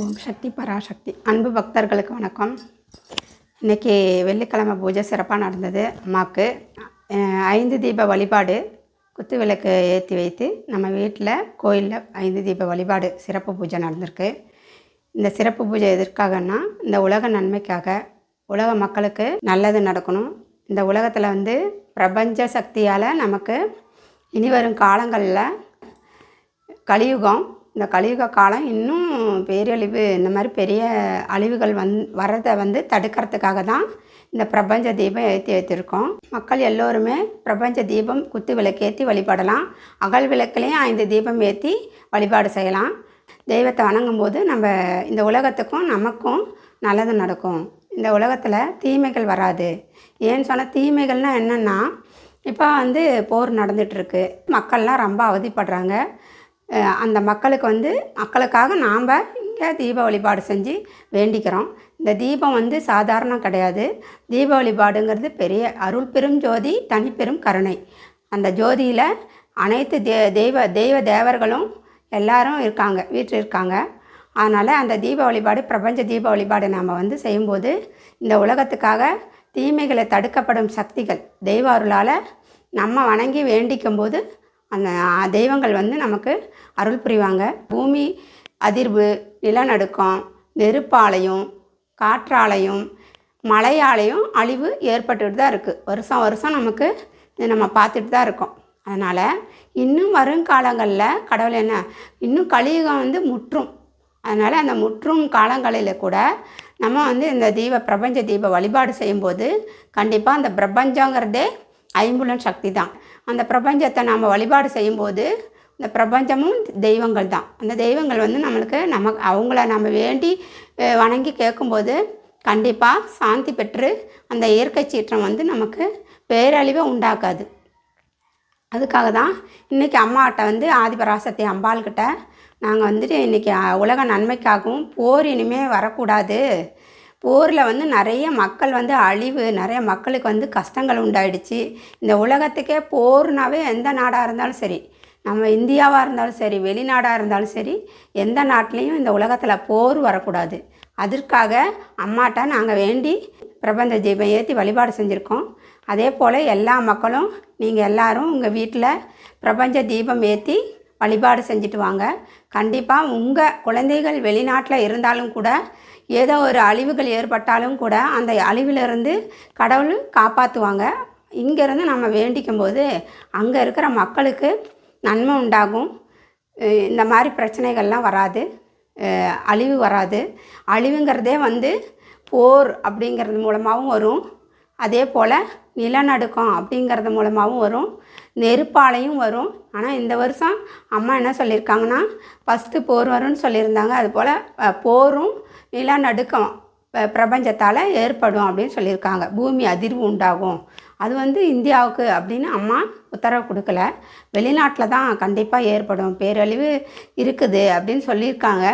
ஓம் சக்தி பராசக்தி. அன்பு பக்தர்களுக்கு வணக்கம். இன்றைக்கி வெள்ளிக்கிழமை பூஜை சிறப்பாக நடந்தது. அம்மாவுக்கு 5 தீப வழிபாடு, குத்து விளக்கு ஏற்றி வைத்து நம்ம வீட்டில் கோயிலில் 5 தீப வழிபாடு சிறப்பு பூஜை நடந்திருக்கு. இந்த சிறப்பு பூஜை எதற்காகன்னா, இந்த உலக நன்மைக்காக, உலக மக்களுக்கு நல்லது நடக்கணும். இந்த உலகத்தில் பிரபஞ்ச சக்தியால் நமக்கு இனி வரும் காலங்களில் கலியுகம், இந்த கலியுக காலம் இன்னும் பேரழிவு, இந்த மாதிரி பெரிய அழிவுகள் வர்றதை தடுக்கிறதுக்காக தான் இந்த பிரபஞ்ச தீபம் ஏற்றி வைத்திருக்கோம். மக்கள் எல்லோருமே பிரபஞ்ச தீபம் குத்து விளக்கு ஏற்றி வழிபடலாம். அகல் விளக்குலேயும் 5 தீபம் ஏற்றி வழிபாடு செய்யலாம். தெய்வத்தை வணங்கும் போது நம்ம இந்த உலகத்துக்கும் நமக்கும் நல்லது நடக்கும். இந்த உலகத்தில் தீமைகள் வராது. ஏன்னு சொன்னால், தீமைகள்னால் என்னென்னா, இப்போ போர் நடந்துகிட்ருக்கு, மக்கள்லாம் ரொம்ப அவதிப்படுறாங்க. அந்த மக்களுக்காக நாம் இங்கே தீப வழிபாடு செஞ்சு வேண்டிக்கிறோம். இந்த தீபம் சாதாரணம் கிடையாது. தீப வழிபாடுங்கிறது பெரிய அருள் பெரும் ஜோதி, தனிப்பெரும் கருணை. அந்த ஜோதியில் அனைத்து தெய்வ தேவர்களும் எல்லாரும் இருக்காங்க, வீட்டில் இருக்காங்க. அதனால் அந்த தீப வழிபாடு, பிரபஞ்ச தீப வழிபாடு நாம் செய்யும்போது இந்த உலகத்துக்காக தீமைகளை தடுக்கப்படும் சக்திகள் தெய்வ அருளால் நம்ம வணங்கி வேண்டிக்கும்போது அந்த தெய்வங்கள் நமக்கு அருள் புரிவாங்க. பூமி அதிர்வு, நிலநடுக்கம், நெருப்பாலையும் காற்றாலையும் மழையாலையும் அழிவு ஏற்பட்டுட்டு தான் இருக்குது. வருஷம் நமக்கு இது நம்ம பார்த்துட்டு தான் இருக்கோம். அதனால் இன்னும் வருங்காலங்களில் கடவுள் இன்னும் கலியுகம் முற்றும். அதனால் அந்த முற்றும் காலங்களில் கூட நம்ம இந்த பிரபஞ்ச தீப வழிபாடு செய்யும்போது கண்டிப்பாக அந்த பிரபஞ்சங்கிறதே ஐம்புலன் சக்தி தான். அந்த பிரபஞ்சத்தை நாம் வழிபாடு செய்யும்போது இந்த பிரபஞ்சமும் தெய்வங்கள் தான். அந்த தெய்வங்கள் அவங்கள நம்ம வேண்டி வணங்கி கேட்கும்போது கண்டிப்பாக சாந்தி பெற்று அந்த இயற்கை சீற்றம் நமக்கு பேரழிவை உண்டாக்காது. அதுக்காக தான் இன்றைக்கி அம்மாட்ட ஆதிபராசக்தி அம்பாள்கிட்ட நாங்கள் இன்றைக்கி உலக நன்மைக்காகவும் போர் இனிமேல் வரக்கூடாது, போரில் நிறைய மக்கள் அழிவு, நிறைய மக்களுக்கு கஷ்டங்கள் உண்டாயிடுச்சு. இந்த உலகத்துக்கே போர்னாவே எந்த நாடாக இருந்தாலும் சரி, நம்ம இந்தியாவாக இருந்தாலும் சரி, வெளிநாடாக இருந்தாலும் சரி, எந்த நாட்டிலையும் இந்த உலகத்தில் போர் வரக்கூடாது. அதற்காக அம்மாட்ட நாங்கள் வேண்டி பிரபஞ்ச தீபம் ஏற்றி வழிபாடு செஞ்சுருக்கோம். அதே போல் எல்லா மக்களும் நீங்கள் எல்லோரும் உங்கள் வீட்டில் பிரபஞ்ச தீபம் ஏற்றி வழிபாடு செஞ்சுட்டு வாங்க. கண்டிப்பாக உங்கள் குழந்தைகள் வெளிநாட்டில் இருந்தாலும் கூட, ஏதோ ஒரு அழிவுகள் ஏற்பட்டாலும் கூட அந்த அழிவிலிருந்து கடவுள் காப்பாற்றுவாங்க. இங்கேருந்து நம்ம வேண்டிக்கும் போது அங்கே இருக்கிற மக்களுக்கு நன்மை உண்டாகும். இந்த மாதிரி பிரச்சனைகள்லாம் வராது, அழிவு வராது. அழிவுங்கிறதே போர் அப்படிங்கிறது மூலமாகவும் வரும். அதே போல் நிலநடுக்கம் அப்படிங்கிறது மூலமாகவும் வரும், நெருப்பாலையும் வரும். ஆனால் இந்த வருஷம் அம்மா என்ன சொல்லியிருக்காங்கன்னா, ஃபஸ்ட்டு போர் வரும்னு சொல்லியிருந்தாங்க. அதுபோல் போரும் நிலநடுக்கம் பிரபஞ்சத்தால் ஏற்படும் அப்படின்னு சொல்லியிருக்காங்க. பூமி அதிர்வு உண்டாகும். அது இந்தியாவுக்கு அப்படின்னு அம்மா உத்தரவு கொடுக்கல. வெளிநாட்டில் தான் கண்டிப்பாக ஏற்படும், பேரழிவு இருக்குது அப்படின்னு சொல்லியிருக்காங்க.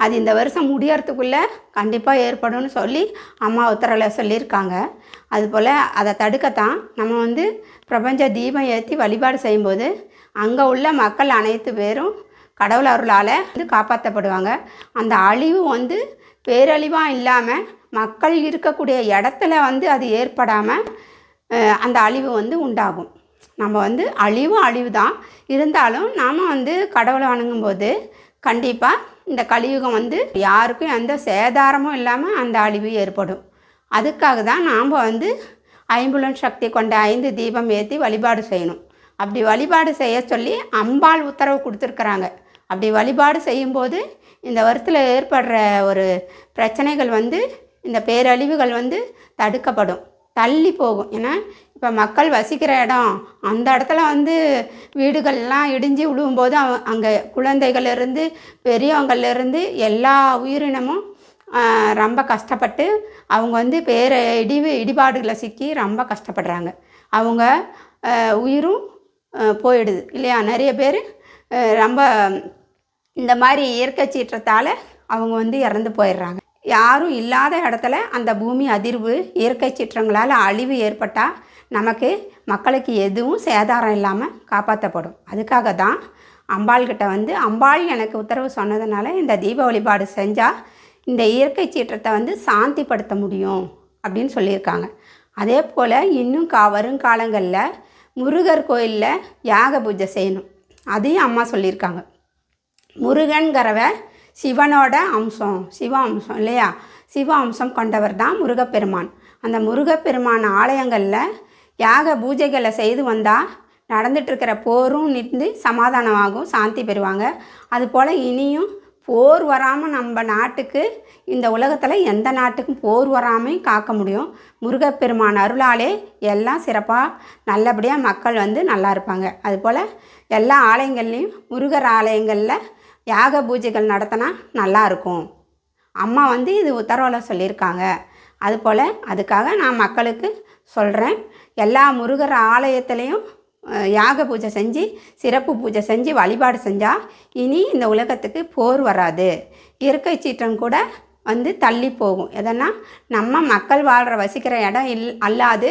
அது இந்த வருஷம் முடியறதுக்குள்ளே கண்டிப்பாக ஏற்படும்னு சொல்லி அம்மா உத்தரவில் சொல்லியிருக்காங்க. அதுபோல் அதை தடுக்கத்தான் நம்ம பிரபஞ்ச தீபம் ஏற்றி வழிபாடு செய்யும்போது அங்கே உள்ள மக்கள் அனைத்து பேரும் கடவுள் அருளால் காப்பாற்றப்படுவாங்க. அந்த அழிவு பேரழிவாக இல்லாமல் மக்கள் இருக்கக்கூடிய இடத்துல அது ஏற்படாமல் அந்த அழிவு உண்டாகும். நம்ம அழிவு தான் இருந்தாலும் நாம் கடவுளை வணங்கும்போது கண்டிப்பாக இந்த கலியுகம் யாருக்கும் எந்த சேதாரமும் இல்லாமல் அந்த அழிவு ஏற்படும். அதுக்காக தான் நாம் ஐம்புலன் சக்தி கொண்ட 5 தீபம் ஏற்றி வழிபாடு செய்யணும். அப்படி வழிபாடு செய்ய சொல்லி அம்பாள் உத்தரவு கொடுத்துருக்குறாங்க. அப்படி வழிபாடு செய்யும்போது இந்த வருஷத்தில் ஏற்படுற ஒரு பிரச்சனைகள் இந்த பேரழிவுகள் தடுக்கப்படும், தள்ளி போகும். ஏன்னா இப்போ மக்கள் வசிக்கிற இடம், அந்த இடத்துல வீடுகள்லாம் இடிஞ்சு விழுவும்போது அங்கே குழந்தைகள்லேருந்து பெரியவங்கள்லேருந்து எல்லா உயிரினமும் ரொம்ப கஷ்டப்பட்டு அவங்க இடிபாடுகளை சிக்கி ரொம்ப கஷ்டப்படுறாங்க. அவங்க உயிரும் போயிடுது இல்லையா. நிறைய பேர் ரொம்ப இந்த மாதிரி இயற்கை சீற்றத்தால் அவங்க இறந்து போயிடுறாங்க. யாரும் இல்லாத இடத்துல அந்த பூமி அதிர்வு, இயற்கை சீற்றங்களால் அழிவு ஏற்பட்டால் நமக்கு மக்களுக்கு எதுவும் சேதாரம் இல்லாமல் காப்பாற்றப்படும். அதுக்காக தான் அம்பாள்கிட்ட வந்து அம்பாள் எனக்கு உத்தரவு சொன்னதுனால இந்த தீப வழிபாடு செஞ்சால் இந்த இயற்கை சீற்றத்தை வந்து சாந்திப்படுத்த முடியும் அப்படின்னு சொல்லியிருக்காங்க. அதே போல் இன்னும் வருங்காலங்களில் முருகர் கோயிலில் யாக பூஜை செய்யணும், அதையும் அம்மா சொல்லியிருக்காங்க. முருகன்கிறவ சிவனோட அம்சம், சிவ அம்சம் இல்லையா? சிவ அம்சம் கொண்டவர் தான் முருகப்பெருமான். அந்த முருகப்பெருமான் ஆலயங்களில் யாக பூஜைகளை செய்து வந்தால் நடந்துட்டுருக்கிற போரும் நின்று சமாதானமாகும், சாந்தி பெறுவாங்க. அதுபோல் இனியும் போர் வராமல் நம்ம நாட்டுக்கு, இந்த உலகத்தில் எந்த நாட்டுக்கும் போர் வராமல் காக்க முடியும். முருகப்பெருமான் அருளாலே எல்லாம் சிறப்பாக நல்லபடியாக மக்கள் வந்து நல்லா இருப்பாங்க. அதுபோல் எல்லா ஆலயங்கள்லேயும் முருகர் ஆலயங்களில் யாக பூஜைகள் நடத்தினா நல்லாயிருக்கும். அம்மா வந்து இது உத்தரவில் சொல்லியிருக்காங்க. அதுபோல் அதுக்காக நான் மக்களுக்கு சொல்கிறேன், எல்லா முருகர் ஆலயத்துலேயும் யாக பூஜை செஞ்சு சிறப்பு பூஜை செஞ்சு வழிபாடு செஞ்சால் இனி இந்த உலகத்துக்கு போர் வராது, இயற்கை சீற்றம் கூட வந்து தள்ளி போகும். எதனா நம்ம மக்கள் வாழ்கிற வசிக்கிற இடம் அல்லாது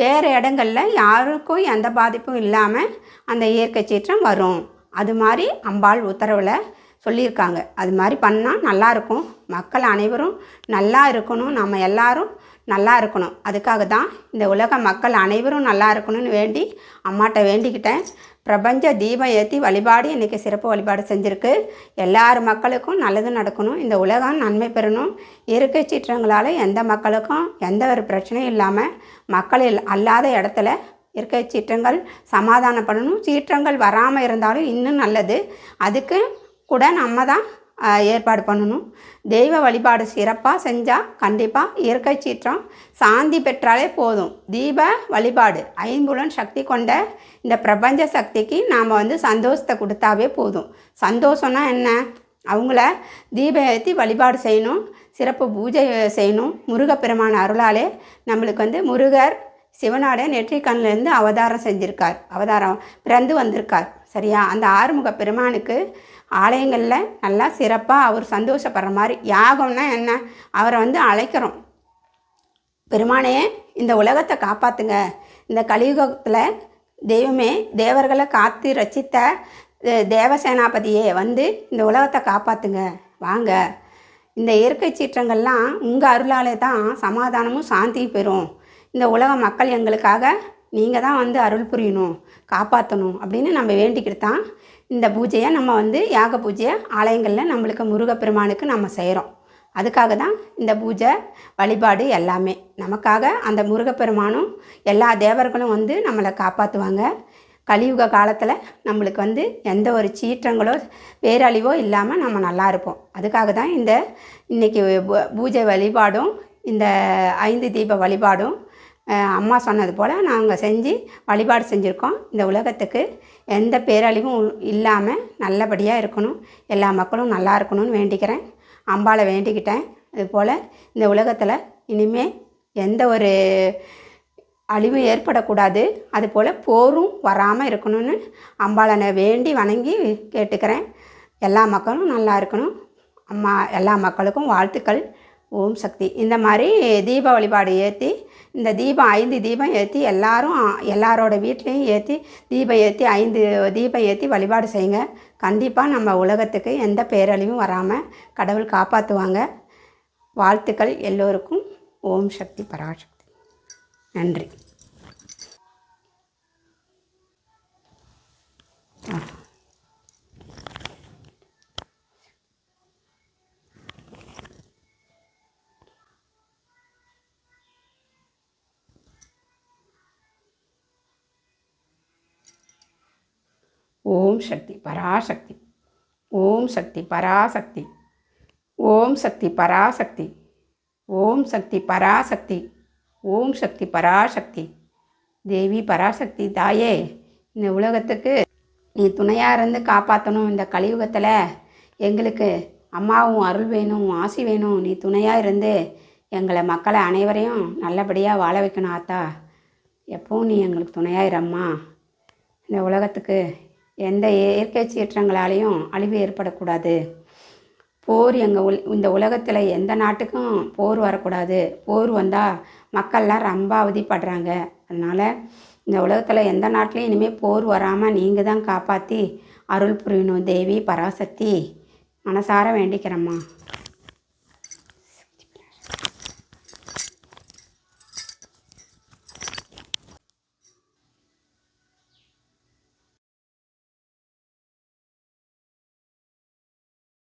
வேறு இடங்களில் யாருக்கும் எந்த பாதிப்பும் இல்லாமல் அந்த இயற்கை சீற்றம் வரும். அது மாதிரி அம்பாள் உத்தரவில் சொல்லியிருக்காங்க. அது மாதிரி பண்ணால் நல்லாயிருக்கும், மக்கள் அனைவரும் நல்லா இருக்கணும், நம்ம எல்லாரும் நல்லா இருக்கணும். அதுக்காக தான் இந்த உலக மக்கள் அனைவரும் நல்லா இருக்கணும்னு வேண்டி அம்மாட்ட வேண்டிக்கிட்டேன். பிரபஞ்ச தீபம் ஏற்றி வழிபாடு இன்றைக்கி சிறப்பு வழிபாடு செஞ்சுருக்கு. எல்லார் மக்களுக்கும் நல்லது நடக்கணும், இந்த உலகம் நன்மை பெறணும். இயற்கை சீற்றங்களால் எந்த மக்களுக்கும் எந்த ஒரு பிரச்சனையும் இல்லாமல் மக்கள் அல்லாத இடத்துல இயற்கை சீற்றங்கள் சமாதானப்படணும். சீற்றங்கள் வராமல் இருந்தாலும் இன்னும் நல்லது. அதுக்கு கூட நம்ம தான் ஏற்பாடு பண்ணணும். தெய்வ வழிபாடு சிறப்பாக செஞ்சால் கண்டிப்பாக இயற்கை சீற்றம் சாந்தி பெற்றாலே போதும். தீப வழிபாடு ஐம்புலன் சக்தி கொண்ட இந்த பிரபஞ்ச சக்திக்கு நாம் வந்து சந்தோஷத்தை கொடுத்தாவே போதும். சந்தோஷம்னா என்ன? அவங்கள தீபம் ஏற்றி வழிபாடு செய்யணும், சிறப்பு பூஜை செய்யணும். முருகப்பெருமான அருளாலே நம்மளுக்கு வந்து முருகர் சிவனோட நெற்றிக்கண்ணிலேருந்து அவதாரம் செஞ்சுருக்கார், அவதாரம் பிறந்து வந்திருக்கார். சரியா? அந்த ஆறுமுக பெருமானுக்கு ஆலயங்களில் நல்லா சிறப்பாக அவர் சந்தோஷப்படுற மாதிரி யாகம்னா என்ன? அவரை வந்து அழைக்கிறோம், பெருமானே இந்த உலகத்தை காப்பாற்றுங்க, இந்த கலியுகத்தில் தெய்வமே தேவர்களை காத்து ரச்சித்த தேவசேனாபதியே வந்து இந்த உலகத்தை காப்பாற்றுங்க, வாங்க. இந்த இயற்கை சீற்றங்கள்லாம் உங்கள் அருளாலே தான் சமாதானமும் சாந்தியும் பெறும். இந்த உலக மக்கள் எங்களுக்காக நீங்கள் தான் வந்து அருள் புரியணும், காப்பாற்றணும் அப்படின்னு நம்ம வேண்டிக்கிட்டு தான் இந்த பூஜையை நம்ம வந்து யாக பூஜையை ஆலயங்களில் நம்மளுக்கு முருகப்பெருமானுக்கு நம்ம செய்கிறோம். அதுக்காக தான் இந்த பூஜை வழிபாடு எல்லாமே நமக்காக. அந்த முருகப்பெருமானும் எல்லா தேவர்களும் வந்து நம்மளை காப்பாற்றுவாங்க. கலியுக காலத்தில் நம்மளுக்கு வந்து எந்த ஒரு சீற்றங்களோ பேரழிவோ இல்லாமல் நம்ம நல்லா இருப்போம். அதுக்காக தான் இந்த இன்றைக்கி பூஜை வழிபாடும் இந்த 5 தீப வழிபாடும் அம்மா சொன்னது போல் நாங்கள் செஞ்சு வழிபாடு செஞ்சுருக்கோம். இந்த உலகத்துக்கு எந்த பேரழிவும் இல்லாமல் நல்லபடியாக இருக்கணும், எல்லா மக்களும் நல்லா இருக்கணும்னு வேண்டிக்கிறேன், அம்பாளை வேண்டிக்கிட்டேன். அதுபோல் இந்த உலகத்தில் இனிமேல் எந்த ஒரு அழிவு ஏற்படக்கூடாது, அதுபோல் போரும் வராமல் இருக்கணும்னு அம்பாளை நான் வேண்டி வணங்கி கேட்டுக்கிறேன். எல்லா மக்களும் நல்லா இருக்கணும். அம்மா எல்லா மக்களுக்கும் வாழ்த்துக்கள். ஓம் சக்தி. இந்த மாதிரி தீப வழிபாடு ஏற்றி இந்த தீபம் 5 தீபம் ஏற்றி எல்லாரோட வீட்லேயும் ஏற்றி தீபம் ஏற்றி 5 தீபம் ஏற்றி வழிபாடு செய்யுங்க. கண்டிப்பாக நம்ம உலகத்துக்கு எந்த பேரழிவும் வராமல் கடவுள் காப்பாற்றுவாங்க. வாழ்த்துக்கள் எல்லோருக்கும். ஓம் சக்தி பராசக்தி. நன்றி. ஓம் சக்தி பராசக்தி. ஓம் சக்தி பராசக்தி. ஓம் சக்தி பராசக்தி. ஓம் சக்தி பராசக்தி. ஓம் சக்தி பராசக்தி. தேவி பராசக்தி தாயே, இந்த உலகத்துக்கு நீ துணையாக இருந்து காப்பாற்றணும். இந்த கலியுகத்தில் எங்களுக்கு அம்மாவும் அருள் வேணும், ஆசி வேணும். நீ துணையாக இருந்து எங்களை மக்களை அனைவரையும் நல்லபடியாக வாழ வைக்கணும் ஆத்தா. எப்பவும் நீ எங்களுக்கு துணையாக இரும்மா. இந்த உலகத்துக்கு எந்த இயற்கை சீற்றங்களாலேயும் அழிவு ஏற்படக்கூடாது. போர் இந்த உலகத்தில் எந்த நாட்டுக்கும் போர் வரக்கூடாது. போர் வந்தால் மக்கள்லாம் ரொம்ப அவதிப்படுறாங்க. அதனால் இந்த உலகத்தில் எந்த நாட்டிலையும் இனிமேல் போர் வராமல் நீங்கள் தான் காப்பாற்றி அருள் புரியணும் தேவி பராசக்தி. மனசார வேண்டிக்கிறேம்மா.